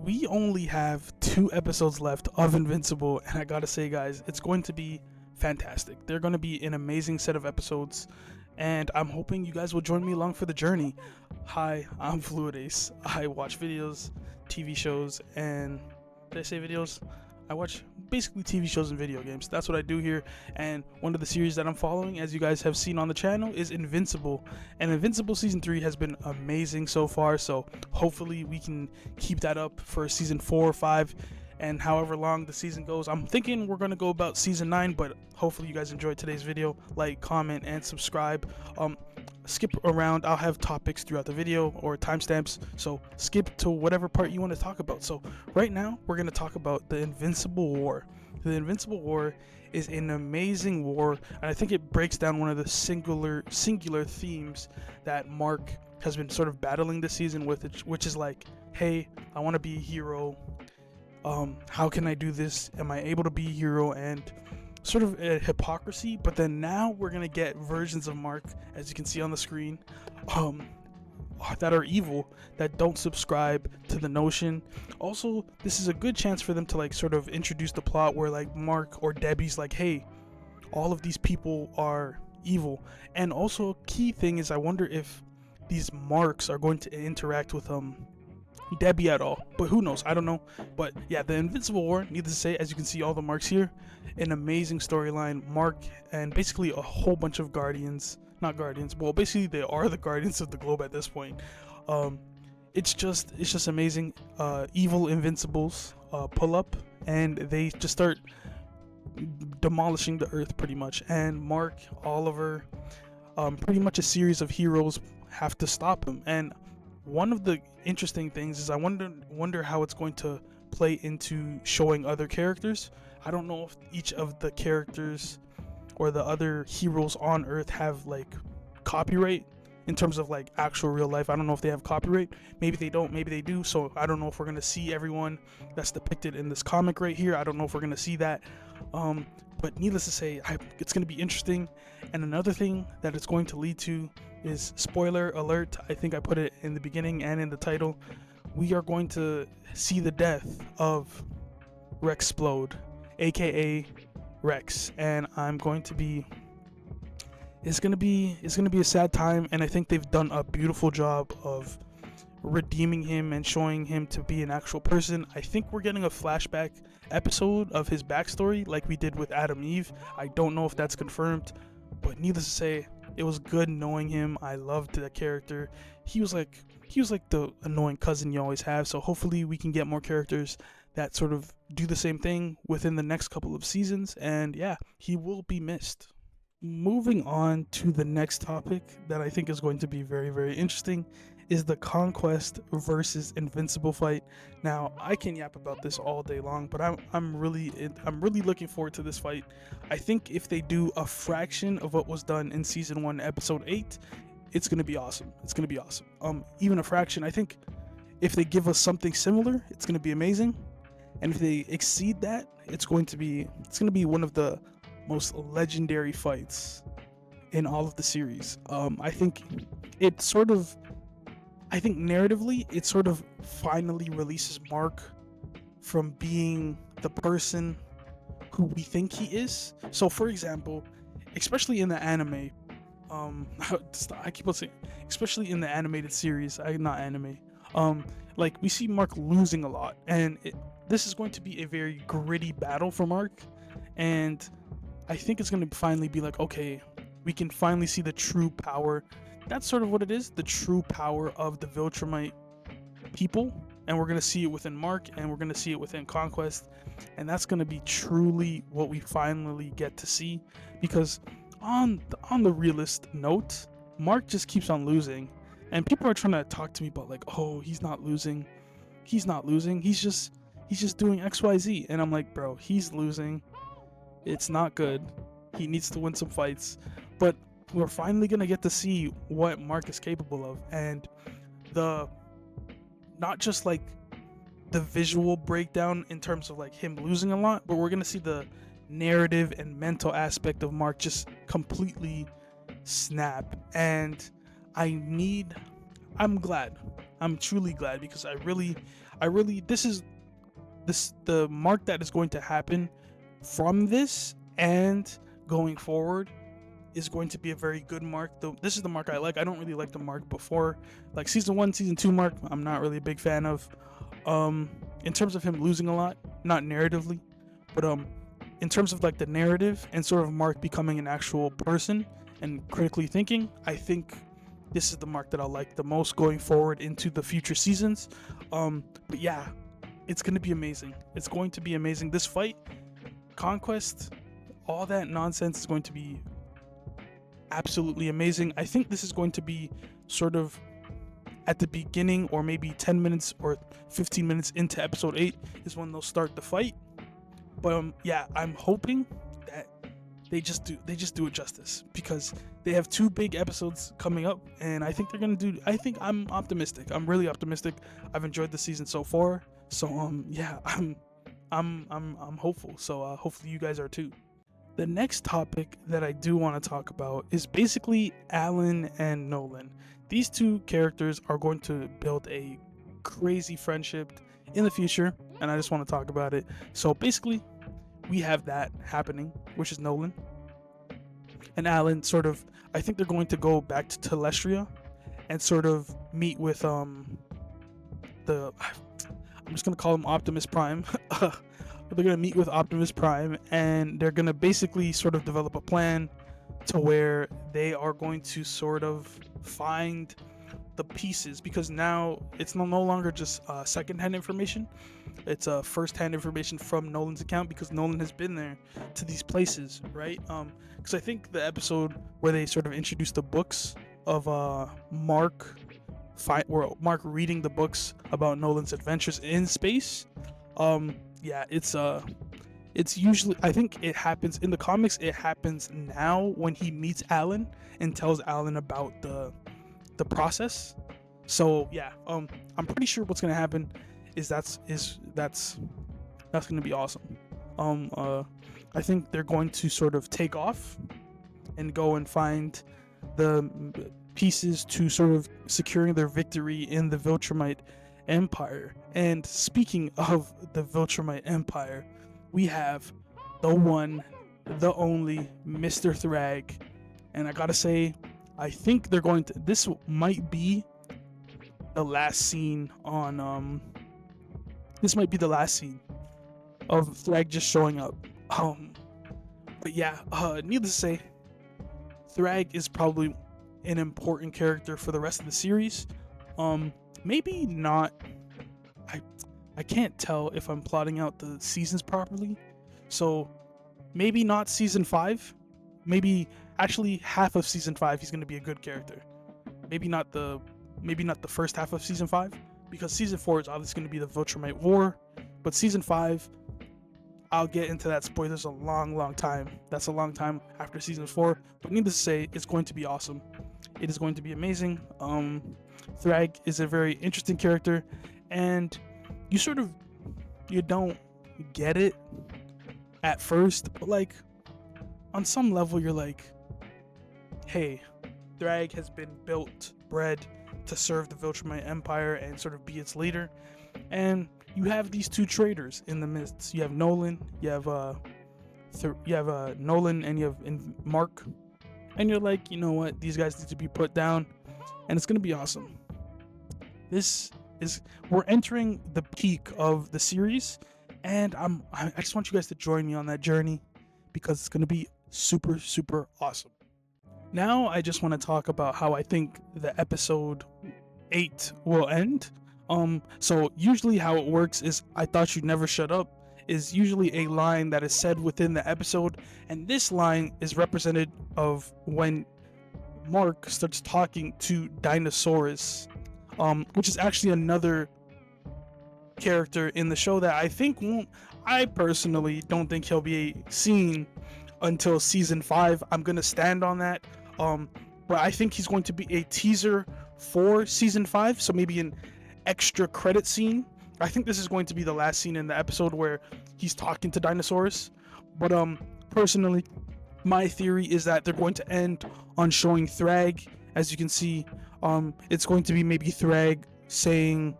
we only have 2 episodes left of Invincible, and I gotta say, guys, it's going to be fantastic. They're going to be an amazing set of episodes, and I'm hoping you guys will join me along for the journey. Hi, I'm Fluid Ace. I watch videos, TV shows, and did I say videos? I watch basically TV shows and video games. That's what I do here. And one of the series that I'm following, as you guys have seen on the channel, is Invincible. And Invincible Season 3 has been amazing so far. So hopefully we can keep that up for Season 4 or 5. And however long the season goes, I'm thinking we're going to go about Season 9. But hopefully you guys enjoyed today's video. Like, comment, and subscribe. Skip around. I'll have topics throughout the video or timestamps, so skip to whatever part you want to talk about. So right now we're going to talk about the Invincible War. The Invincible War is an amazing war, and I think it breaks down one of the singular themes that Mark has been sort of battling this season with, which is like, hey, I want to be a hero. How can I do this? Am I able to be a hero? And sort of a hypocrisy. But then now we're gonna get versions of Mark, as you can see on the screen, that are evil, that don't subscribe to the notion. Also, this is a good chance for them to like sort of introduce the plot where like Mark or Debbie's like, hey, all of these people are evil. And also a key thing is, I wonder if these Marks are going to interact with Debbie at all, but who knows? I don't know. But yeah, the Invincible War, needless to say, as you can see all the Marks here, an amazing storyline. Mark and basically a whole bunch of guardians, not guardians, well, basically they are the guardians of the globe at this point. It's just amazing. Evil Invincibles pull up and they just start demolishing the earth pretty much, and Mark, Oliver, pretty much a series of heroes have to stop him. And one of the interesting things is I wonder how it's going to play into showing other characters. I don't know if each of the characters or the other heroes on Earth have like copyright in terms of like actual real life. I don't know if they have copyright. Maybe they don't, maybe they do. So I don't know if we're going to see everyone that's depicted in this comic right here. I don't know if we're going to see that. But needless to say, it's going to be interesting. And another thing that it's going to lead to is, spoiler alert, I think I put it in the beginning and in the title, we are going to see the death of Rexplode, aka Rex. And it's gonna be a sad time, and I think they've done a beautiful job of redeeming him and showing him to be an actual person. I think we're getting a flashback episode of his backstory like we did with Adam Eve. I don't know if that's confirmed, but needless to say, it was good knowing him. I loved that character. He was like the annoying cousin you always have. So hopefully we can get more characters that sort of do the same thing within the next couple of seasons. And yeah, he will be missed. Moving on to the next topic that I think is going to be very, very interesting is the Conquest versus Invincible fight. Now, I can yap about this all day long, but I'm really looking forward to this fight. I think if they do a fraction of what was done in Season 1, Episode 8, it's going to be awesome. It's going to be awesome. Even a fraction, I think if they give us something similar, it's going to be amazing. And if they exceed that, it's going to be one of the most legendary fights in all of the series. I think narratively it sort of finally releases Mark from being the person who we think he is. So for example, especially in the anime, I keep on saying, especially in the animated series, like we see Mark losing a lot, and this is going to be a very gritty battle for Mark, and I think it's going to finally be like, okay, we can finally see the true power. That's sort of what it is, the true power of the Viltrumite people. And we're going to see it within Mark, and we're going to see it within Conquest. And that's going to be truly what we finally get to see. Because on the realist note, Mark just keeps on losing. And people are trying to talk to me about like, oh, he's not losing. He's not losing. He's just doing XYZ. And I'm like, bro, he's losing. It's not good. He needs to win some fights. But we're finally going to get to see what Mark is capable of. And not just like the visual breakdown in terms of like him losing a lot, but we're going to see the narrative and mental aspect of Mark just completely snap. And I'm glad. I'm truly glad, because I the mark that is going to happen from this and going forward is going to be a very good mark. Though this is the mark I like. I don't really like the mark before, like season 1, season 2 mark. I'm not really a big fan of. In terms of him losing a lot, not narratively, but in terms of like the narrative and sort of Mark becoming an actual person and critically thinking, I think this is the mark that I'll like the most going forward into the future seasons. But yeah, it's gonna be amazing. It's going to be amazing. This fight, Conquest, all that nonsense is going to be absolutely amazing. I think this is going to be sort of at the beginning, or maybe 10 minutes or 15 minutes into episode 8 is when they'll start the fight. But yeah, I'm hoping that they just do it justice, because they have 2 big episodes coming up, and I think they're gonna do. I think I'm optimistic. I'm really optimistic. I've enjoyed the season so far. So yeah, I'm hopeful. So hopefully you guys are too. The next topic that I do want to talk about is basically Alan and Nolan. These 2 characters are going to build a crazy friendship in the future, and I just want to talk about it. So basically, we have that happening, which is Nolan and Alan sort of, I think they're going to go back to Telestria and sort of meet with I'm just going to call him Optimus Prime. They're going to meet with Optimus Prime, and they're going to basically sort of develop a plan to where they are going to sort of find the pieces, because now it's no longer just second-hand information. It's first-hand information from Nolan's account, because Nolan has been there to these places, right? Because I think the episode where they sort of introduced the books of Mark reading the books about Nolan's adventures in space. Yeah, it's usually, I think it happens in the comics. It happens now when he meets Alan and tells Alan about the process. So yeah, I'm pretty sure what's gonna happen is that's gonna be awesome. I think they're going to sort of take off and go and find the pieces to sort of securing their victory in the Viltrumite Empire. And speaking of the Viltrumite Empire, we have the one, the only Mr. THRAGG. And I gotta say, I think they're going to, this might be the last scene on, this might be the last scene of THRAGG just showing up. But yeah, needless to say, THRAGG is probably an important character for the rest of the series. Maybe not, I can't tell if I'm plotting out the seasons properly, so maybe not season 5, maybe actually half of season 5 he's going to be a good character. Maybe not the first half of season 5, because season 4 is obviously going to be the Viltrumite War, but season 5, I'll get into that. Spoilers, a long time. That's a long time after season 4, but needless to say, it's going to be awesome. It is going to be amazing. THRAGG is a very interesting character, and you don't get it at first, but like on some level you're like, hey, THRAGG has been bred to serve the Viltrumite Empire and sort of be its leader. And you have these 2 traitors in the midst. You have Nolan, you have Nolan, and you have Mark. And you're like, you know what? These guys need to be put down, and it's gonna be awesome. We're entering the peak of the series, and I just want you guys to join me on that journey, because it's gonna be super, super awesome. Now I just want to talk about how I think the episode 8 will end. So usually how it works is, I thought you'd never shut up is usually a line that is said within the episode, and this line is represented of when Mark starts talking to Dinosaurus, which is actually another character in the show that I personally don't think he'll be seen until season 5. I'm gonna stand on that, but I think he's going to be a teaser for season 5, so maybe an extra credit scene. I think this is going to be the last scene in the episode where he's talking to Dinosaurus. But personally, my theory is that they're going to end on showing THRAGG. As you can see, it's going to be maybe THRAGG saying,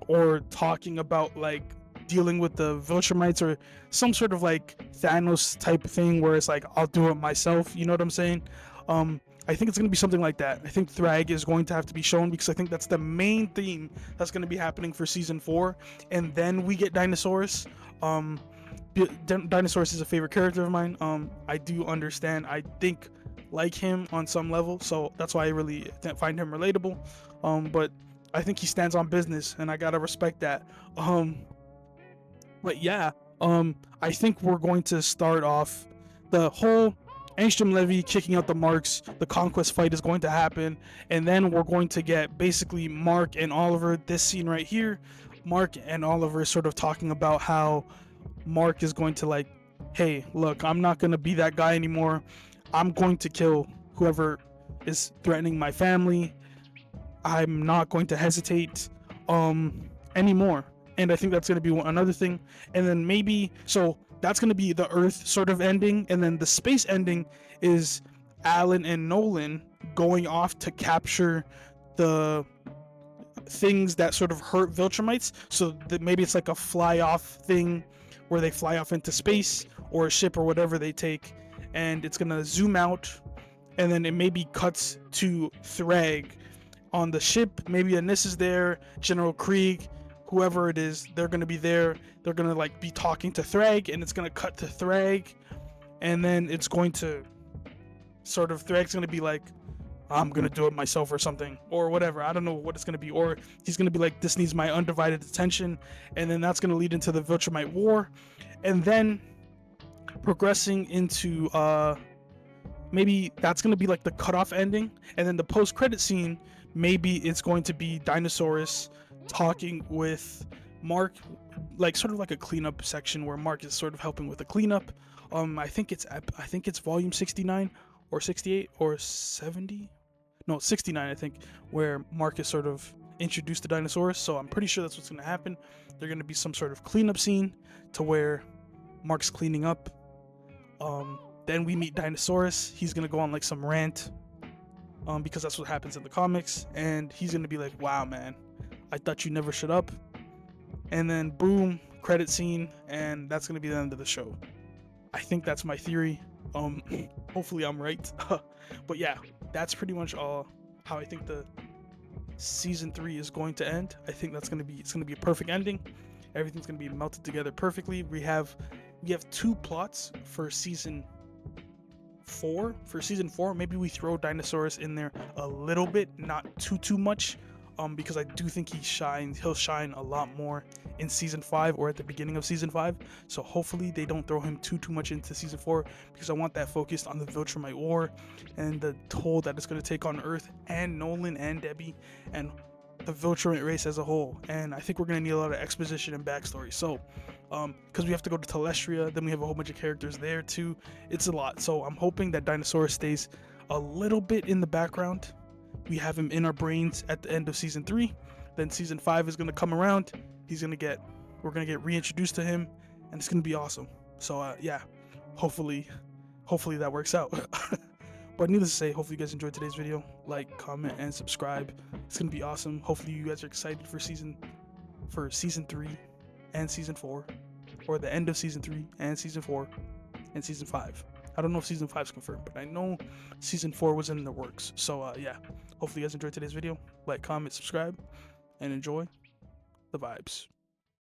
or talking about like dealing with the Viltrumites or some sort of like Thanos type thing where it's like I'll do it myself. You know what I'm saying? I think it's going to be something like that. I think Thrag is going to have to be shown because I think that's the main theme that's going to be happening for season 4, and then we get Dinosaurus. Dinosaurus is a favorite character of mine. I do understand. I think like him on some level, so that's why I really find him relatable. But I think he stands on business, and I gotta respect that. But yeah, I think we're going to start off the whole Angstrom Levy kicking out the Marks. The Conquest fight is going to happen, and then we're going to get basically Mark and Oliver. This scene right here, Mark and Oliver sort of talking about how Mark is going to like, hey, look, I'm not gonna be that guy anymore. I'm going to kill whoever is threatening my family. I'm not going to hesitate anymore. And I think that's going to be another thing. And then maybe, so that's going to be the Earth sort of ending. And then the space ending is Alan and Nolan going off to capture the things that sort of hurt Viltrumites. So that maybe it's like a fly off thing where they fly off into space or a ship or whatever they take. And it's going to zoom out. And then it maybe cuts to Thrag on the ship. Maybe Anis is there, General Krieg, whoever it is, they're gonna be there. They're gonna like be talking to Thrag, and it's gonna cut to Thrag, and then it's going to sort of Thrag's gonna be like, I'm gonna do it myself or something or whatever. I don't know what it's gonna be, or he's gonna be like, this needs my undivided attention, and then that's gonna lead into the Viltrumite War, and then progressing into maybe that's gonna be like the cutoff ending, and then the post-credit scene. Maybe it's going to be Dinosaurus talking with Mark, like sort of like a cleanup section where Mark is sort of helping with the cleanup. I think it's volume 69 or 68 or 70. No, 69 I think, where Mark is sort of introduced to Dinosaurus. So I'm pretty sure that's what's going to happen. There's going to be some sort of cleanup scene to where Mark's cleaning up. Then we meet Dinosaurus. He's going to go on like some rant. Because that's what happens in the comics, and he's gonna be like, wow man, I thought you never shut up. And then boom, credit scene, and that's gonna be the end of the show. I think that's my theory. Hopefully I'm right. But yeah, that's pretty much all how I think the season 3 is going to end. I think it's gonna be a perfect ending. Everything's gonna be melted together perfectly. We have 2 plots for season 4. For season 4, maybe we throw Dinosaurus in there a little bit, not too much, because I do think he'll shine a lot more in season 5 or at the beginning of season 5. So hopefully they don't throw him too much into season 4, because I want that focused on the Viltrumite War and the toll that it's going to take on Earth and Nolan and Debbie and the Viltrumite race as a whole. And I think we're going to need a lot of exposition and backstory. So because we have to go to Telestria, then we have a whole bunch of characters there too. It's a lot. So I'm hoping that Dinosaurus stays a little bit in the background. We have him in our brains at the end of season 3. Then season 5 is going to come around. We're going to get reintroduced to him, and it's going to be awesome. So yeah, hopefully that works out. But needless to say, hopefully you guys enjoyed today's video. Like, comment, and subscribe. It's going to be awesome. Hopefully you guys are excited for season 3 and season 4, or the end of season 3 and season 4 and season 5. I don't know if season 5 is confirmed, but I know season 4 was in the works. So yeah, hopefully you guys enjoyed today's video. Like, comment, subscribe, and enjoy the vibes.